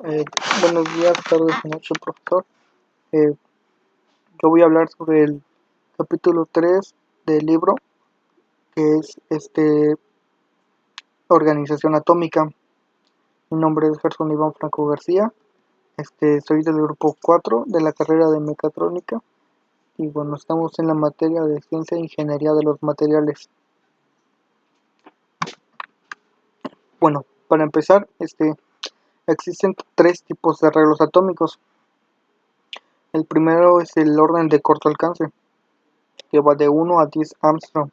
Eh, Buenos días, tardes y noches, profesor. Eh, yo voy a hablar sobre el capítulo 3 del libro, que es Organización Atómica. Mi nombre es Gerson Iván Franco García. Soy del grupo 4 de la carrera de Mecatrónica. Y bueno, estamos en la materia de Ciencia e Ingeniería de los Materiales. Bueno, para empezar, existen tres tipos de arreglos atómicos. El primero es el orden de corto alcance, que va de 1 a 10 Armstrong.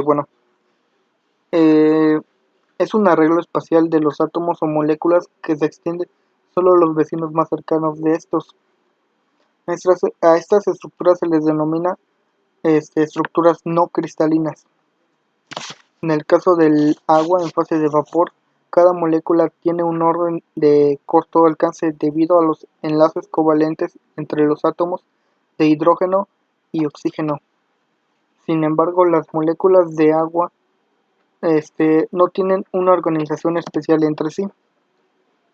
Bueno, Eh, es un arreglo espacial de los átomos o moléculas que se extiende solo a los vecinos más cercanos de estos. A estas estructuras se les denomina estructuras no cristalinas. En el caso del agua en fase de vapor, cada molécula tiene un orden de corto alcance debido a los enlaces covalentes entre los átomos de hidrógeno y oxígeno. Sin embargo, las moléculas de agua no tienen una organización especial entre sí.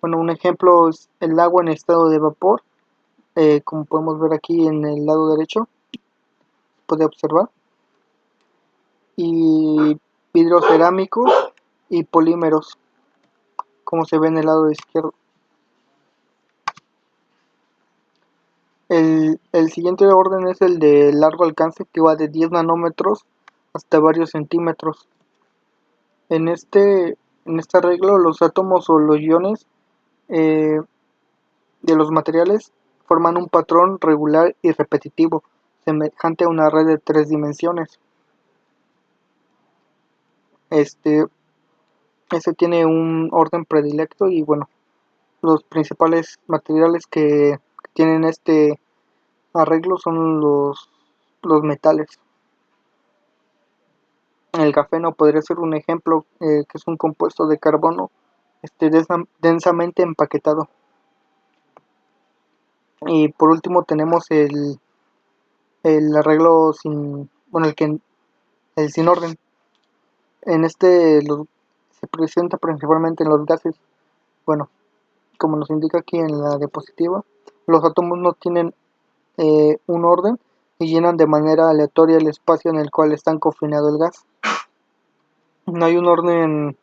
Bueno, un ejemplo es el agua en estado de vapor, como podemos ver aquí en el lado derecho, puede observar, y vidrio cerámico y polímeros, como se ve en el lado izquierdo. El siguiente orden es el de largo alcance, que va de 10 nanómetros hasta varios centímetros. En este arreglo, los átomos o los iones eh, de los materiales forman un patrón regular y repetitivo, semejante a una red de tres dimensiones. Este, este tiene un orden predilecto y bueno, los principales materiales que tienen este arreglo son los metales. El grafeno podría ser un ejemplo, que es un compuesto de carbono densamente empaquetado. Y por último tenemos el arreglo sin, bueno, el sin orden. En se presenta principalmente en los gases. Bueno, como nos indica aquí en la diapositiva, los átomos no tienen un orden y llenan de manera aleatoria el espacio en el cual está confinado el gas. No hay un orden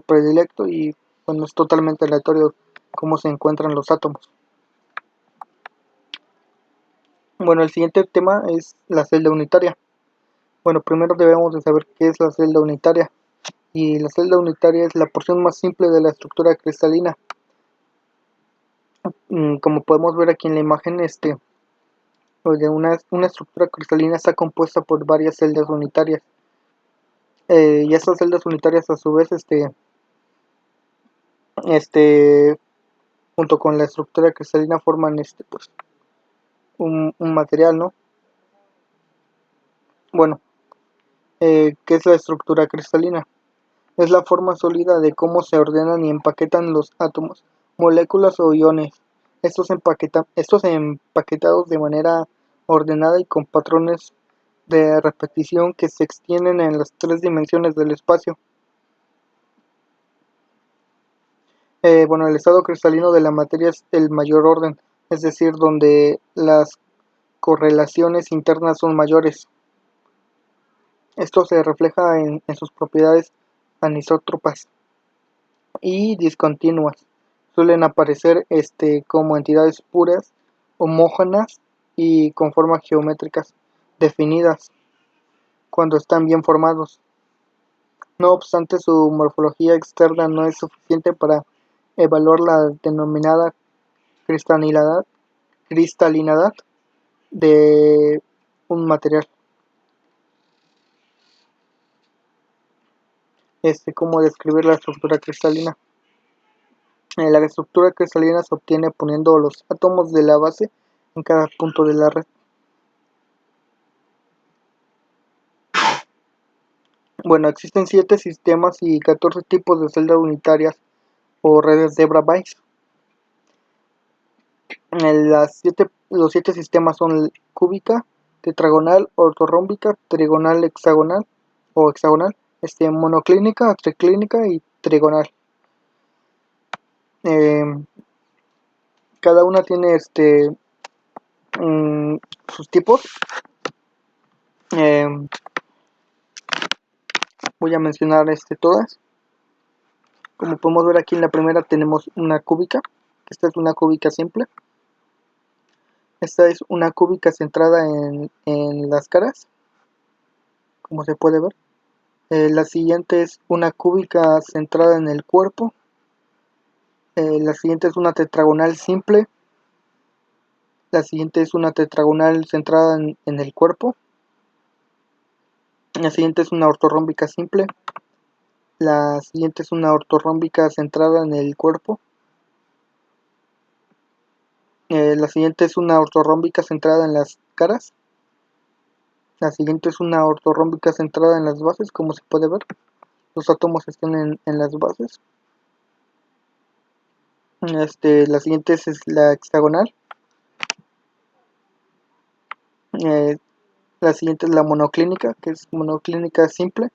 predilecto y bueno, es totalmente aleatorio cómo se encuentran los átomos. Bueno, el siguiente tema es la celda unitaria. Bueno, primero debemos de saber qué es la celda unitaria. Y la celda unitaria es la porción más simple de la estructura cristalina. Como podemos ver aquí en la imagen, una estructura cristalina está compuesta por varias celdas unitarias. Y estas celdas unitarias a su vez, este, junto con la estructura cristalina forman pues, un material, ¿no? Bueno, ¿qué es la estructura cristalina? Es la forma sólida de cómo se ordenan y empaquetan los átomos, moléculas o iones. Estos empaquetados de manera ordenada y con patrones de repetición que se extienden en las tres dimensiones del espacio. Bueno, el estado cristalino de la materia es el mayor orden, es decir, donde las correlaciones internas son mayores. Esto se refleja en sus propiedades anisótropas y discontinuas. Suelen aparecer como entidades puras, homógenas y con formas geométricas definidas cuando están bien formados. No obstante, su morfología externa no es suficiente para evaluar la denominada cristalinidad de un material. ¿Cómo describir la estructura cristalina? La estructura cristalina se obtiene poniendo los átomos de la base en cada punto de la red. Bueno, existen 7 sistemas y 14 tipos de celdas unitarias o redes de Bravais. Los 7 sistemas son cúbica, tetragonal, ortorrómbica, trigonal, hexagonal o hexagonal, monoclínica, triclínica y trigonal. em, cada una tiene sus tipos. Em, Voy a mencionar todas. Como podemos ver aquí en la primera tenemos una cúbica. Esta es una cúbica simple. Esta es una cúbica centrada en las caras, como se puede ver. La siguiente es una cúbica centrada en el cuerpo. La siguiente es una tetragonal simple. La siguiente es una tetragonal centrada en el cuerpo. La siguiente es una ortorrómbica simple. La siguiente es una ortorrómbica centrada en el cuerpo. La siguiente es una ortorrómbica centrada en las caras. La siguiente es una ortorrómbica centrada en las bases, como se puede ver. Los átomos están en las bases. La siguiente es la hexagonal. Eh, la siguiente es la monoclínica, que es monoclínica simple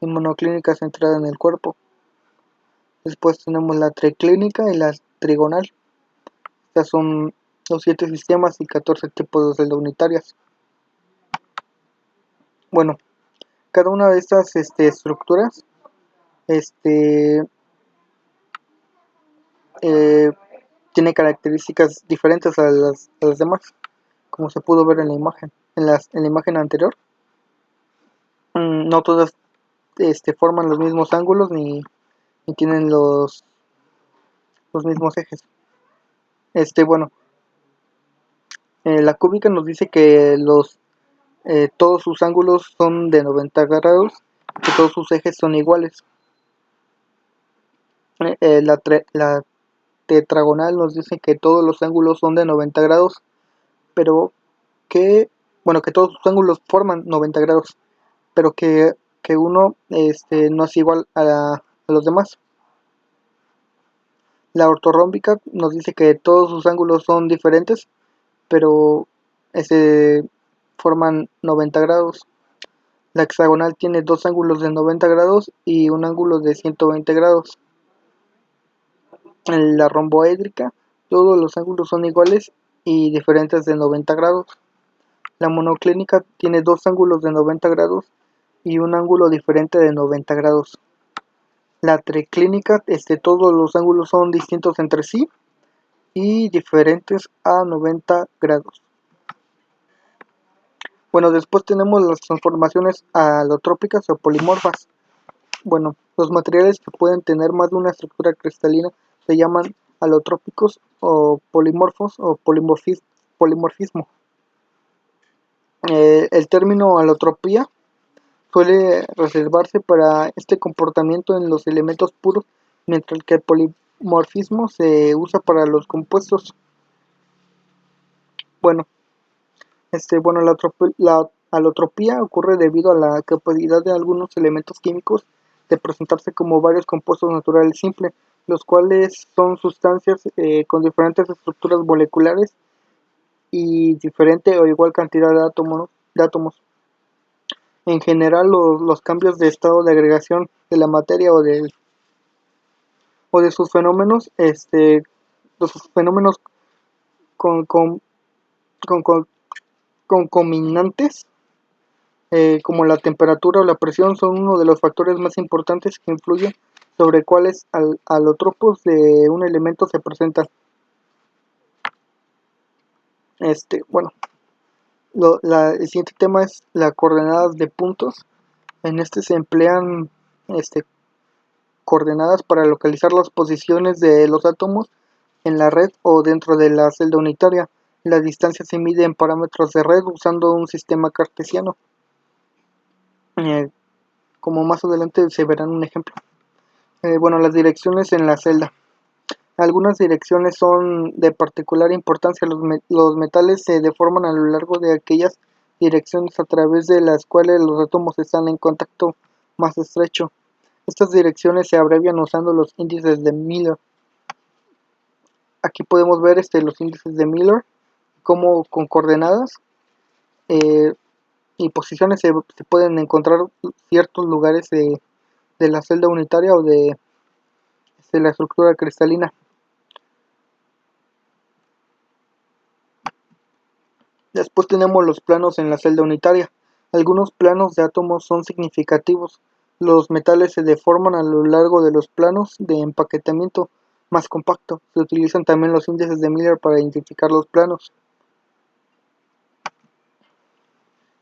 y monoclínica centrada en el cuerpo. Después tenemos la triclínica y la trigonal. Estas son los 7 sistemas y 14 tipos de celdas unitarias. Bueno, cada una de estas estructuras eh, tiene características diferentes a las demás, como se pudo ver en la imagen. En la imagen anterior, no todas forman los mismos ángulos ni tienen los mismos ejes. Bueno, la cúbica nos dice que todos sus ángulos son de 90 grados, que todos sus ejes son iguales. La tetragonal nos dice que todos los ángulos son de 90 grados, pero que todos sus ángulos forman 90 grados, pero que uno no es igual a los demás. La ortorrómbica nos dice que todos sus ángulos son diferentes, pero forman 90 grados. La hexagonal tiene dos ángulos de 90 grados y un ángulo de 120 grados. En la romboédrica, todos los ángulos son iguales y diferentes de 90 grados. La monoclínica tiene dos ángulos de 90 grados y un ángulo diferente de 90 grados. La triclínica, todos los ángulos son distintos entre sí y diferentes a 90 grados. Bueno, después tenemos las transformaciones alotrópicas o polimorfas. Bueno, los materiales que pueden tener más de una estructura cristalina se llaman alotrópicos o polimorfos o polimorfismo. El término alotropía suele reservarse para este comportamiento en los elementos puros, mientras que el polimorfismo se usa para los compuestos. Bueno, la alotropía ocurre debido a la capacidad de algunos elementos químicos de presentarse como varios compuestos naturales simples, los cuales son sustancias con diferentes estructuras moleculares y diferente o igual cantidad de átomos. En general, los cambios de estado de agregación de la materia o de sus fenómenos, los fenómenos con, con, con concominantes, como la temperatura o la presión, son uno de los factores más importantes que influyen sobre cuáles alotropos de un elemento se presentan. Bueno, el siguiente tema es las coordenadas de puntos. En se emplean coordenadas para localizar las posiciones de los átomos en la red o dentro de la celda unitaria. La distancia se mide en parámetros de red usando un sistema cartesiano. Como más adelante se verán un ejemplo. Bueno, las direcciones en la celda. Algunas direcciones son de particular importancia. Los metales se deforman a lo largo de aquellas direcciones a través de las cuales los átomos están en contacto más estrecho. Estas direcciones se abrevian usando los índices de Miller. Aquí podemos ver los índices de Miller como con coordenadas y posiciones se pueden encontrar ciertos lugares de la celda unitaria o de la estructura cristalina. Después tenemos los planos en la celda unitaria. Algunos planos de átomos son significativos. Los metales se deforman a lo largo de los planos de empaquetamiento más compacto. Se utilizan también los índices de Miller para identificar los planos.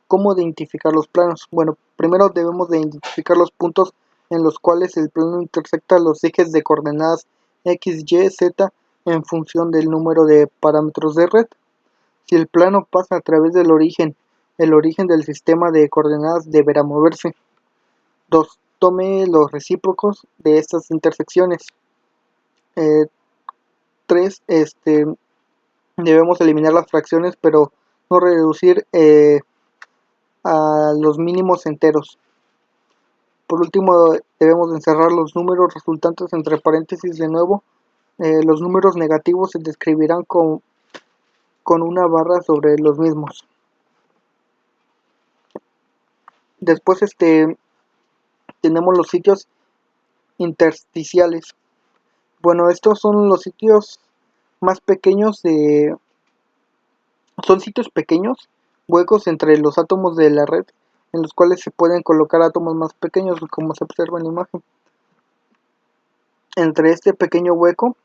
¿Cómo identificar los planos? Bueno, primero debemos de identificar los puntos en los cuales el plano intersecta los ejes de coordenadas x, y, z en función del número de parámetros de red. Si el plano pasa a través del origen, el origen del sistema de coordenadas deberá moverse. 2. Tome los recíprocos de estas intersecciones. 3. Debemos eliminar las fracciones, pero no reducir a los mínimos enteros. Por último, debemos encerrar los números resultantes entre paréntesis de nuevo. Los números negativos se describirán con una barra sobre los mismos. Después tenemos los sitios intersticiales. Bueno, estos son los sitios más pequeños son sitios pequeños, huecos entre los átomos de la red, en los cuales se pueden colocar átomos más pequeños, como se observa en la imagen. Entre este pequeño hueco,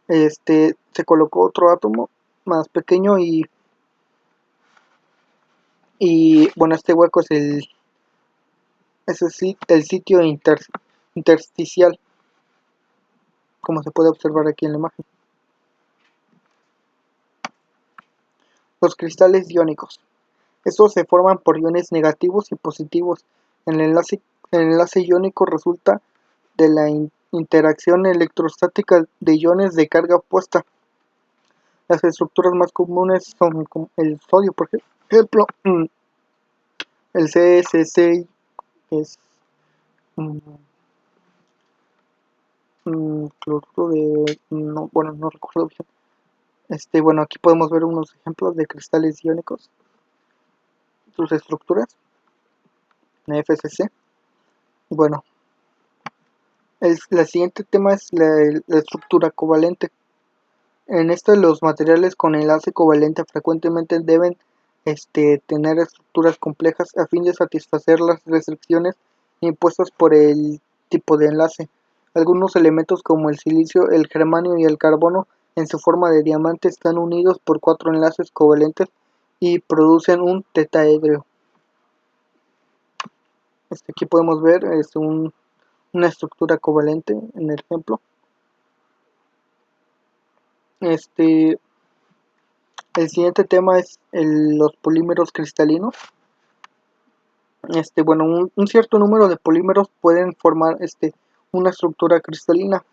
se colocó otro átomo más pequeño y bueno, este hueco es el sitio intersticial, como se puede observar aquí en la imagen. Los cristales iónicos. Estos se forman por iones negativos y positivos. El enlace iónico resulta de la interacción electrostática de iones de carga opuesta. Las estructuras más comunes son el sodio, por ejemplo, el CSC es cloruro de... no recuerdo bien. Bueno, aquí podemos ver unos ejemplos de cristales iónicos, sus estructuras, en FCC. Bueno, el siguiente tema es la estructura covalente. En los materiales con enlace covalente frecuentemente deben tener estructuras complejas a fin de satisfacer las restricciones impuestas por el tipo de enlace. Algunos elementos como el silicio, el germanio y el carbono en su forma de diamante están unidos por 4 enlaces covalentes y producen un tetaedro. Aquí podemos ver una estructura covalente en el ejemplo. El siguiente tema es los polímeros cristalinos. Bueno, un cierto número de polímeros pueden formar una estructura cristalina.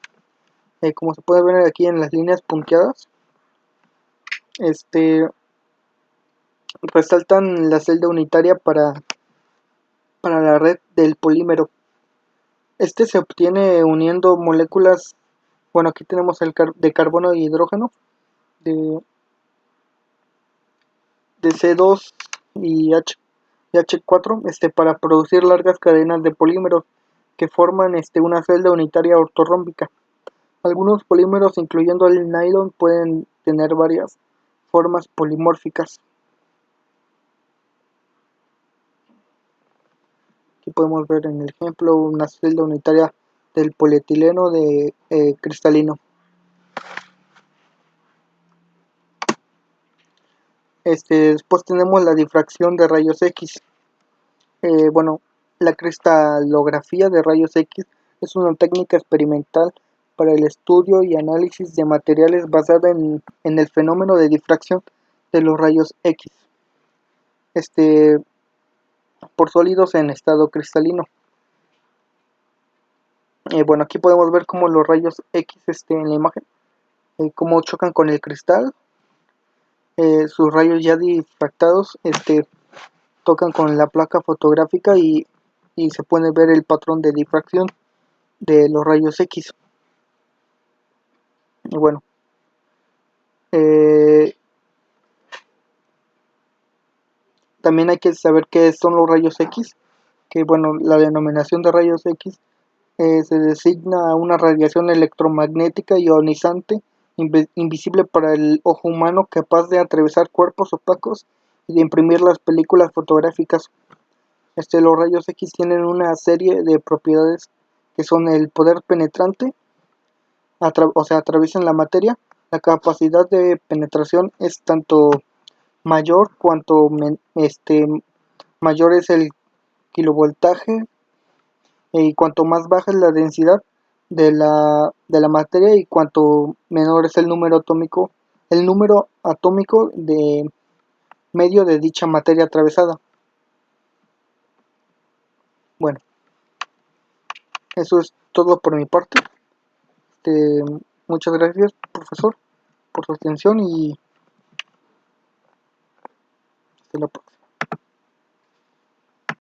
Como se puede ver aquí en las líneas punteadas, resaltan la celda unitaria para la red del polímero. Se obtiene uniendo moléculas, bueno, aquí tenemos de carbono y hidrógeno, de C2 y H4, para producir largas cadenas de polímeros que forman una celda unitaria ortorrómbica. Algunos polímeros, incluyendo el nylon, pueden tener varias formas polimórficas. Aquí podemos ver en el ejemplo una celda unitaria del polietileno de cristalino. Después tenemos la difracción de rayos X. Bueno, la cristalografía de rayos X es una técnica experimental para el estudio y análisis de materiales basada en el fenómeno de difracción de los rayos X por sólidos en estado cristalino. Bueno, aquí podemos ver cómo los rayos X en la imagen, cómo chocan con el cristal. Sus rayos ya difractados tocan con la placa fotográfica y se puede ver el patrón de difracción de los rayos X. Y bueno, también hay que saber qué son los rayos X, que bueno, la denominación de rayos X se designa a una radiación electromagnética ionizante invisible para el ojo humano, capaz de atravesar cuerpos opacos y de imprimir las películas fotográficas. Los rayos X tienen una serie de propiedades que son el poder penetrante, o sea, atraviesan la materia. La capacidad de penetración es tanto mayor cuanto mayor es el kilovoltaje, y cuanto más baja es la densidad de la materia, y cuanto menor es el número atómico de medio de dicha materia atravesada. Bueno, eso es todo por mi parte. Este, Muchas gracias, profesor, por su atención, y hasta la próxima.